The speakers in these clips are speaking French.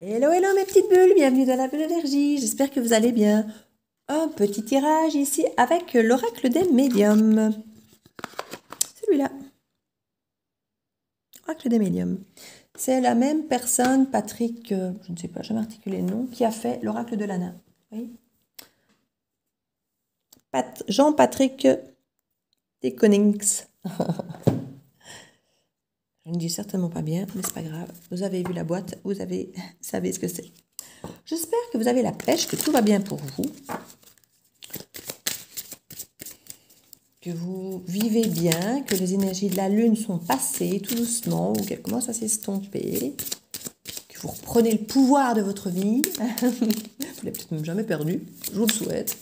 Hello, hello mes petites bulles, bienvenue dans la bulle d'énergie, j'espère que vous allez bien. Un petit tirage ici avec l'oracle des médiums. Celui-là. Oracle des médiums. C'est la même personne, Patrick, je ne sais pas, jamais articulé le nom, qui a fait l'oracle de l'Anna. Oui. Jean-Patrick Deconings. Je ne dis certainement pas bien, mais c'est pas grave. Vous avez vu la boîte, vous savez ce que c'est. J'espère que vous avez la pêche, que tout va bien pour vous. Que vous vivez bien, que les énergies de la lune sont passées tout doucement, ou qu'elles commencent à s'estomper. Que vous reprenez le pouvoir de votre vie. Vous l'avez peut-être même jamais perdu, je vous le souhaite.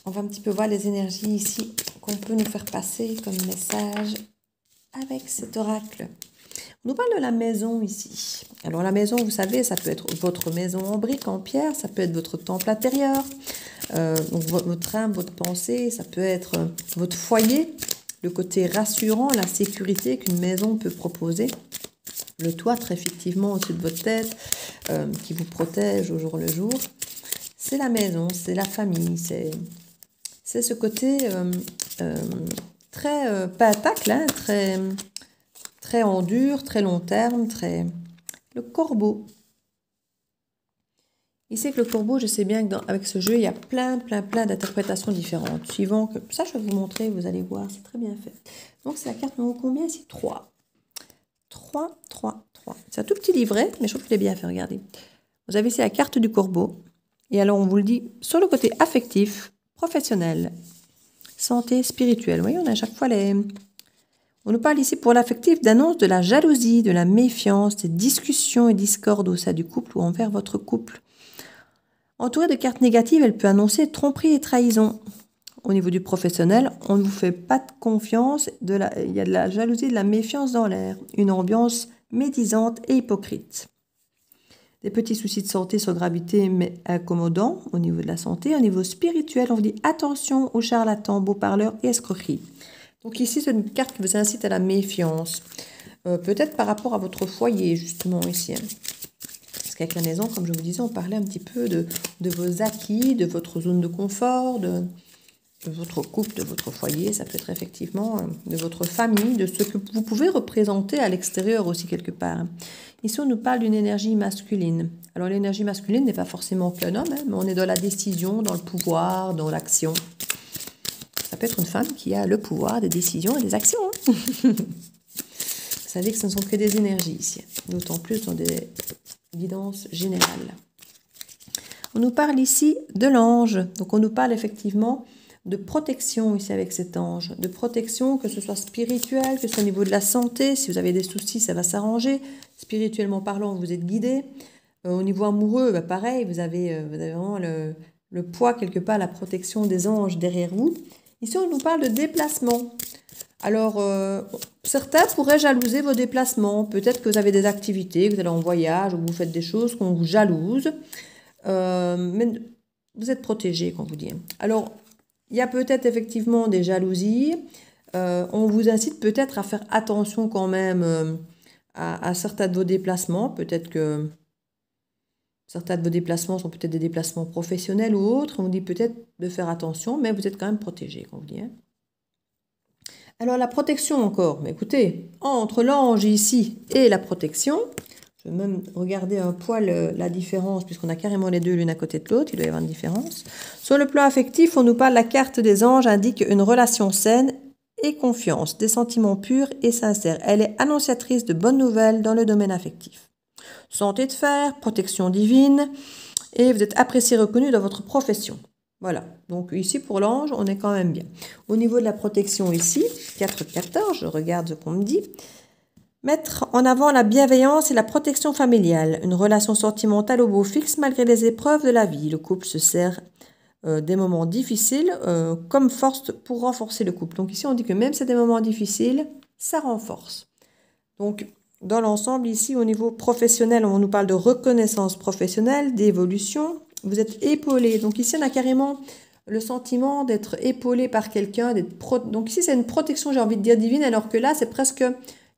On va un petit peu voir les énergies ici qu'on peut nous faire passer comme message avec cet oracle. On nous parle de la maison ici. Alors la maison, vous savez, ça peut être votre maison en briques, en pierre, ça peut être votre temple intérieur, donc votre âme, votre pensée, ça peut être votre foyer, le côté rassurant, la sécurité qu'une maison peut proposer, le toit très effectivement au-dessus de votre tête, qui vous protège au jour le jour. C'est la maison, c'est la famille, c'est ce côté très patacle, hein, très en dur, très long terme, Le corbeau. Ici, avec le corbeau, je sais bien que avec ce jeu, il y a plein d'interprétations différentes. Suivant que... Ça, je vais vous montrer, vous allez voir, c'est très bien fait. Donc, c'est la carte numéro combien ici? 3. 3. C'est un tout petit livret, mais je trouve qu'il est bien fait, regardez. Vous avez ici la carte du corbeau. Et alors, on vous le dit, sur le côté affectif, professionnel, santé, spirituelle. Vous voyez, on a à chaque fois les... On nous parle ici pour l'affectif d'annonce de la jalousie, de la méfiance, des discussions et discordes au sein du couple ou envers votre couple. Entourée de cartes négatives, elle peut annoncer tromperie et trahison. Au niveau du professionnel, on ne vous fait pas de confiance, il y a de la jalousie et de la méfiance dans l'air, une ambiance médisante et hypocrite. Des petits soucis de santé sur gravité mais accommodants au niveau de la santé. Au niveau spirituel, on vous dit attention aux charlatans, beaux parleurs et escroqueries. Donc ici, c'est une carte qui vous incite à la méfiance. Peut-être par rapport à votre foyer, justement, ici. Parce qu'avec la maison, comme je vous disais, on parlait un petit peu de vos acquis, de votre zone de confort, de votre couple, de votre foyer. Ça peut être effectivement de votre famille, de ce que vous pouvez représenter à l'extérieur aussi quelque part. Ici, on nous parle d'une énergie masculine. Alors, l'énergie masculine n'est pas forcément qu'un homme, hein, mais on est dans la décision, dans le pouvoir, dans l'action. Ça peut être une femme qui a le pouvoir des décisions et des actions. Vous savez que ce ne sont que des énergies ici, d'autant plus dans des guidances générales. On nous parle ici de l'ange. Donc on nous parle effectivement de protection ici avec cet ange. De protection, que ce soit spirituelle, que ce soit au niveau de la santé. Si vous avez des soucis, ça va s'arranger. Spirituellement parlant, vous êtes guidé. Au niveau amoureux, bah pareil, vous avez vraiment le poids quelque part, la protection des anges derrière vous. Ici, on nous parle de déplacement. Alors, certains pourraient jalouser vos déplacements. Peut-être que vous avez des activités, que vous allez en voyage, ou que vous faites des choses qu'on vous jalouse. Mais vous êtes protégé, quand vous dit. Alors, il y a peut-être effectivement des jalousies. On vous incite peut-être à faire attention quand même à certains de vos déplacements. Peut-être que certains de vos déplacements sont peut-être des déplacements professionnels ou autres. On vous dit peut-être de faire attention, mais vous êtes quand même protégé, quand vous dit. Hein. Alors la protection encore, mais écoutez, entre l'ange ici et la protection, je vais même regarder un poil la différence, puisqu'on a carrément les deux l'une à côté de l'autre, il doit y avoir une différence. Sur le plan affectif, on nous parle, la carte des anges indique une relation saine et confiance, des sentiments purs et sincères. Elle est annonciatrice de bonnes nouvelles dans le domaine affectif. Santé de fer, protection divine, et vous êtes apprécié, reconnu dans votre profession. Voilà, donc ici pour l'ange, on est quand même bien. Au niveau de la protection ici, 4-14, je regarde ce qu'on me dit. Mettre en avant la bienveillance et la protection familiale, une relation sentimentale au beau fixe malgré les épreuves de la vie. Le couple se sert des moments difficiles comme force pour renforcer le couple. Donc ici, on dit que même si c'est des moments difficiles, ça renforce. Donc, dans l'ensemble, ici, au niveau professionnel, on nous parle de reconnaissance professionnelle, d'évolution. Vous êtes épaulé. Donc ici, on a carrément le sentiment d'être épaulé par quelqu'un. Donc ici, c'est une protection, j'ai envie de dire, divine, alors que là, c'est presque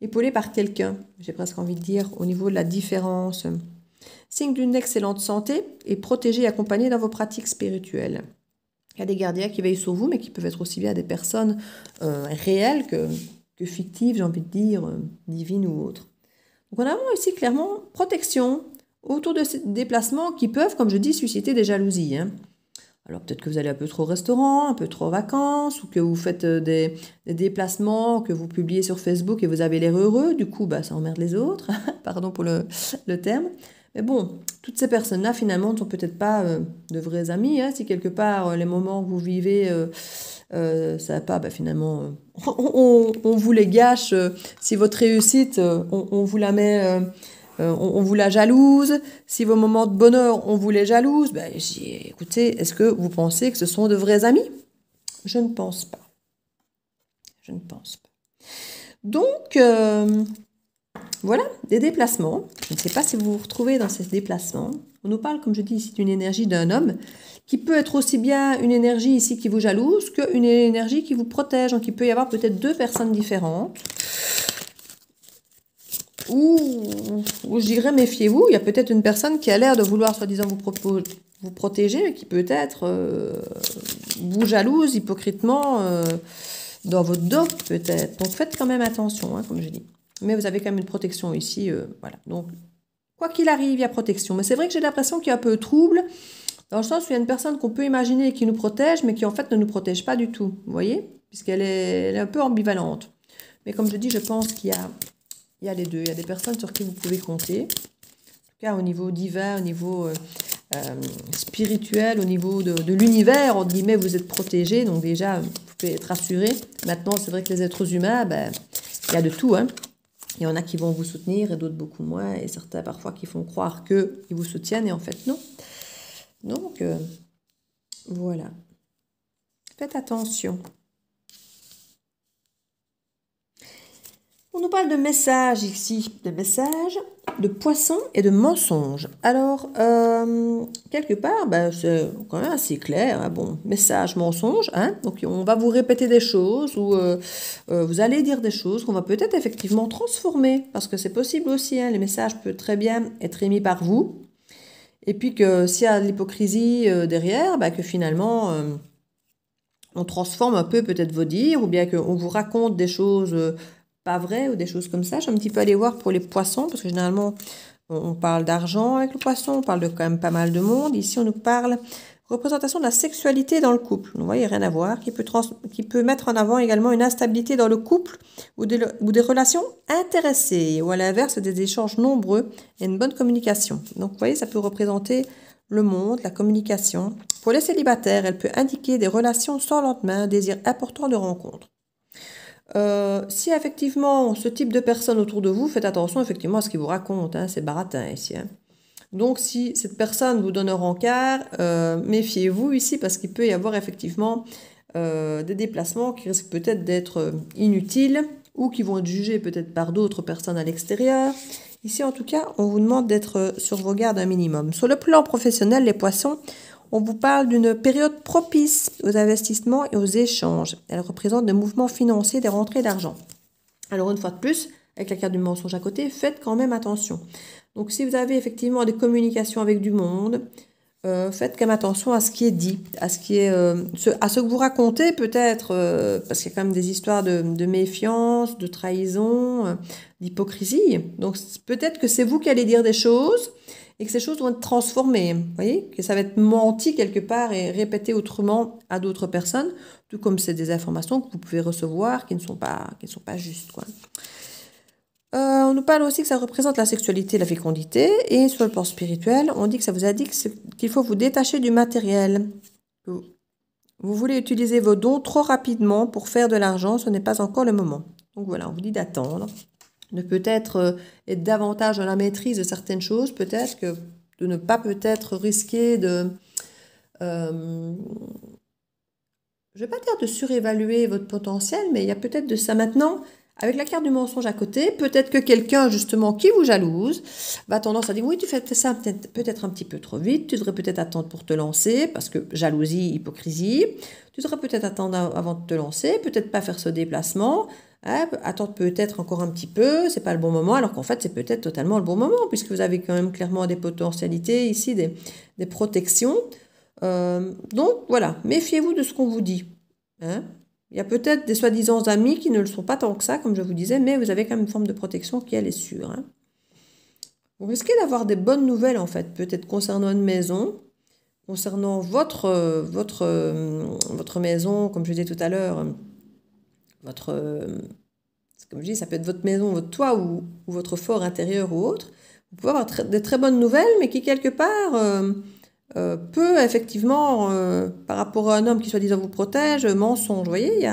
épaulé par quelqu'un, j'ai presque envie de dire, au niveau de la différence. Signe d'une excellente santé et protégé et accompagné dans vos pratiques spirituelles. Il y a des gardiens qui veillent sur vous, mais qui peuvent être aussi bien des personnes réelles que fictives, j'ai envie de dire, divines ou autres. Donc on a ici clairement protection autour de ces déplacements qui peuvent, comme je dis, susciter des jalousies. Hein. Alors peut-être que vous allez un peu trop au restaurant, un peu trop en vacances, ou que vous faites des déplacements que vous publiez sur Facebook et vous avez l'air heureux, du coup ça emmerde les autres, pardon pour le terme. Mais bon, toutes ces personnes-là finalement ne sont peut-être pas de vrais amis, hein. Si quelque part les moments que vous vivez, ça va pas, finalement on vous les gâche, si votre réussite, on vous la met... on vous la jalouse, si vos moments de bonheur, on vous les jalouse, écoutez, est-ce que vous pensez que ce sont de vrais amis? Je ne pense pas. Je ne pense pas. Donc, voilà, des déplacements. Je ne sais pas si vous vous retrouvez dans ces déplacements. On nous parle, comme je dis ici, d'une énergie d'un homme qui peut être aussi bien une énergie ici qui vous jalouse qu'une énergie qui vous protège. Donc, il peut y avoir peut-être deux personnes différentes. Ou je dirais, méfiez-vous, il y a peut-être une personne qui a l'air de vouloir soi-disant vous protéger, mais qui peut-être vous jalouse hypocritement dans votre dos, peut-être. Donc faites quand même attention, hein, comme je dis. Mais vous avez quand même une protection ici, voilà. Donc, quoi qu'il arrive, il y a protection. Mais c'est vrai que j'ai l'impression qu'il y a un peu de trouble, dans le sens où il y a une personne qu'on peut imaginer qui nous protège, mais qui en fait ne nous protège pas du tout, vous voyez? Puisqu'elle est un peu ambivalente. Mais comme je dis, je pense qu'il y a les deux. Il y a des personnes sur qui vous pouvez compter. En tout cas, au niveau divin, au niveau spirituel, au niveau de l'univers, entre guillemets, vous êtes protégés. Donc déjà, vous pouvez être rassurés. Maintenant, c'est vrai que les êtres humains, il y a de tout. Hein. Il y en a qui vont vous soutenir et d'autres beaucoup moins. Et certains, parfois, qui font croire qu'ils vous soutiennent et en fait, non. Donc, voilà. Faites attention. On nous parle de messages ici, de messages, de poissons et de mensonges. Alors, quelque part, c'est quand même assez clair. Hein. Bon, message, mensonge. Hein. Donc, on va vous répéter des choses ou vous allez dire des choses qu'on va peut-être effectivement transformer. Parce que c'est possible aussi. Hein. Les messages peuvent très bien être émis par vous. Et puis que s'il y a de l'hypocrisie derrière, que finalement... on transforme un peu peut-être vos dires ou bien qu'on vous raconte des choses... pas vrai ou des choses comme ça. Je vais un petit peu aller voir pour les poissons parce que généralement on parle d'argent avec le poisson, on parle de quand même pas mal de monde. Ici on nous parle représentation de la sexualité dans le couple. Vous voyez, rien à voir. Qui peut mettre en avant également une instabilité dans le couple ou des relations intéressées ou à l'inverse des échanges nombreux et une bonne communication. Donc vous voyez, ça peut représenter le monde, la communication. Pour les célibataires, elle peut indiquer des relations sans lendemain, un désir important de rencontre. Si effectivement ce type de personnes autour de vous, faites attention effectivement à ce qu'ils vous racontent, hein, c'est baratin ici. Hein. Donc si cette personne vous donne un rencard, méfiez-vous ici parce qu'il peut y avoir effectivement des déplacements qui risquent peut-être d'être inutiles ou qui vont être jugés peut-être par d'autres personnes à l'extérieur. Ici en tout cas, on vous demande d'être sur vos gardes un minimum. Sur le plan professionnel, les poissons, on vous parle d'une période propice aux investissements et aux échanges. Elle représente des mouvements financiers, des rentrées d'argent. Alors une fois de plus, avec la carte du mensonge à côté, faites quand même attention. Donc si vous avez effectivement des communications avec du monde, faites quand même attention à ce qui est dit, à ce que vous racontez peut-être, parce qu'il y a quand même des histoires de méfiance, de trahison, d'hypocrisie. Donc peut-être que c'est vous qui allez dire des choses et que ces choses vont être transformées. Vous voyez, que ça va être menti quelque part et répété autrement à d'autres personnes, tout comme c'est des informations que vous pouvez recevoir qui ne sont pas justes, quoi. On nous parle aussi que ça représente la sexualité, la fécondité, et sur le plan spirituel, on dit que ça vous indique qu'il faut vous détacher du matériel. Vous voulez utiliser vos dons trop rapidement pour faire de l'argent, ce n'est pas encore le moment. Donc voilà, on vous dit d'attendre, de peut-être être davantage dans la maîtrise de certaines choses, peut-être que de ne pas peut-être risquer de... je ne vais pas dire de surévaluer votre potentiel, mais il y a peut-être de ça maintenant. Avec la carte du mensonge à côté, peut-être que quelqu'un justement qui vous jalouse va tendance à dire oui, tu fais ça peut-être un petit peu trop vite, tu devrais peut-être attendre pour te lancer, parce que jalousie, hypocrisie, tu devrais peut-être attendre avant de te lancer, peut-être pas faire ce déplacement, Ah, attendre peut-être encore un petit peu, c'est pas le bon moment, alors qu'en fait c'est peut-être totalement le bon moment, puisque vous avez quand même clairement des potentialités ici, des protections. Donc voilà, méfiez-vous de ce qu'on vous dit. Hein. Il y a peut-être des soi-disant amis qui ne le sont pas tant que ça, comme je vous disais, mais vous avez quand même une forme de protection qui elle est sûre. Hein. Vous risquez d'avoir des bonnes nouvelles en fait, peut-être concernant une maison, concernant votre maison, comme je disais tout à l'heure, votre comme je dis, ça peut être votre maison, votre toit ou votre fort intérieur ou autre. Vous pouvez avoir des très bonnes nouvelles, mais qui quelque part peut effectivement, par rapport à un homme qui soi-disant vous protège, mensonge. Vous voyez,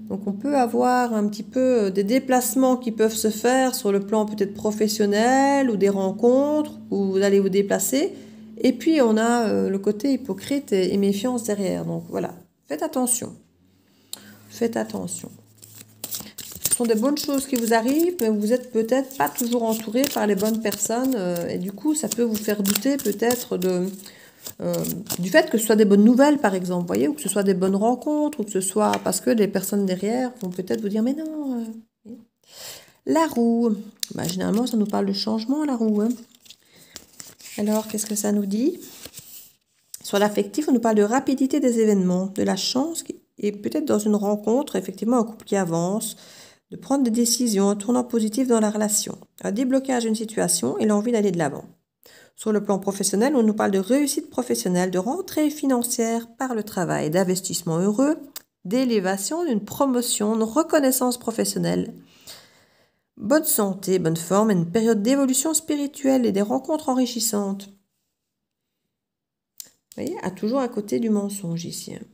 donc on peut avoir un petit peu des déplacements qui peuvent se faire sur le plan peut-être professionnel ou des rencontres où vous allez vous déplacer. Et puis on a le côté hypocrite et méfiance derrière. Donc voilà, faites attention. Faites attention. Ce sont des bonnes choses qui vous arrivent, mais vous n'êtes peut-être pas toujours entouré par les bonnes personnes. Et du coup, ça peut vous faire douter peut-être du fait que ce soit des bonnes nouvelles, par exemple, voyez, ou que ce soit des bonnes rencontres, ou que ce soit parce que les personnes derrière vont peut-être vous dire, mais non. La roue. Bah, généralement, ça nous parle de changement, la roue. Hein. Alors, qu'est-ce que ça nous dit? Sur l'affectif, on nous parle de rapidité des événements, de la chance, et peut-être dans une rencontre, effectivement, un couple qui avance, de prendre des décisions, un tournant positif dans la relation, un déblocage d'une situation et l'envie d'aller de l'avant. Sur le plan professionnel, on nous parle de réussite professionnelle, de rentrée financière par le travail, d'investissement heureux, d'élévation, d'une promotion, de reconnaissance professionnelle, bonne santé, bonne forme, une période d'évolution spirituelle et des rencontres enrichissantes. Vous voyez, toujours à côté du mensonge ici, hein,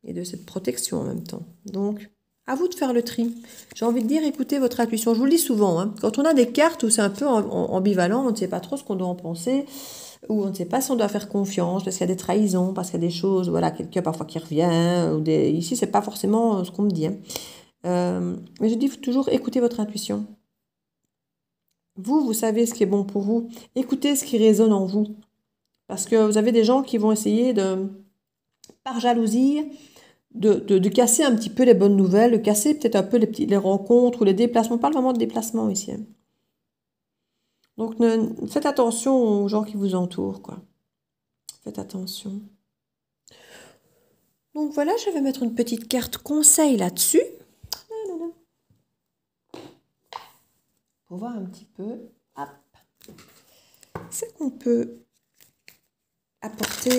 et de cette protection en même temps. Donc, à vous de faire le tri. J'ai envie de dire, écoutez votre intuition. Je vous le dis souvent, hein, quand on a des cartes où c'est un peu ambivalent, on ne sait pas trop ce qu'on doit en penser, ou on ne sait pas si on doit faire confiance, parce qu'il y a des trahisons, parce qu'il y a des choses, voilà, quelqu'un parfois qui revient, ici, c'est pas forcément ce qu'on me dit. Hein. Mais je dis toujours, écoutez votre intuition. Vous savez ce qui est bon pour vous. Écoutez ce qui résonne en vous. Parce que vous avez des gens qui vont essayer par jalousie, de casser un petit peu les bonnes nouvelles, de casser peut-être un peu les rencontres ou les déplacements. On parle vraiment de déplacements ici. Donc, faites attention aux gens qui vous entourent, quoi. Faites attention. Donc voilà, je vais mettre une petite carte conseil là-dessus. Pour voir un petit peu. Hop. C'est qu'on peut apporter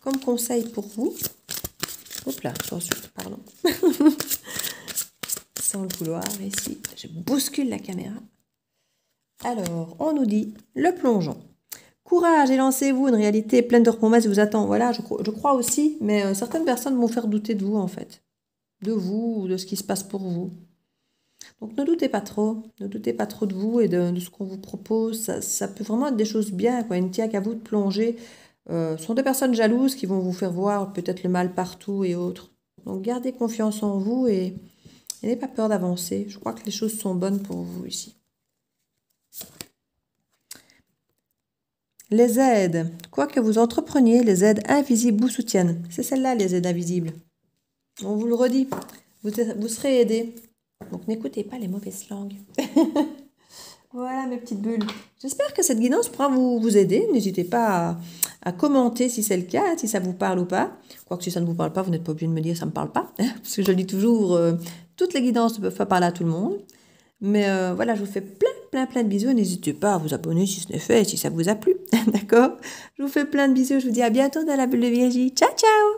comme conseil pour vous. Hop là, attention, pardon. Sans le vouloir, ici, je bouscule la caméra. Alors, on nous dit le plongeon. Courage et lancez-vous, une réalité pleine de promesses vous attend. Voilà, je crois aussi, mais certaines personnes vont faire douter de vous, en fait. De vous, ou de ce qui se passe pour vous. Donc, ne doutez pas trop. Ne doutez pas trop de vous et de ce qu'on vous propose. Ça peut vraiment être des choses bien, quoi. Il ne tient qu'à vous de plonger. Ce sont des personnes jalouses qui vont vous faire voir peut-être le mal partout et autres. Donc, gardez confiance en vous et n'ayez pas peur d'avancer. Je crois que les choses sont bonnes pour vous ici. Les aides. Quoi que vous entrepreniez, les aides invisibles vous soutiennent. C'est celle-là, les aides invisibles. On vous le redit. Vous serez aidé. Donc, n'écoutez pas les mauvaises langues. Voilà mes petites bulles. J'espère que cette guidance pourra vous aider. N'hésitez pas à commenter si c'est le cas, si ça vous parle ou pas. Quoique si ça ne vous parle pas, vous n'êtes pas obligé de me dire ça ne me parle pas. Parce que je dis toujours, toutes les guidances ne peuvent pas parler à tout le monde. Mais voilà, je vous fais plein de bisous. N'hésitez pas à vous abonner si ce n'est fait, si ça vous a plu. D'accord? Je vous fais plein de bisous. Je vous dis à bientôt dans la bulle de Virgie. Ciao, ciao!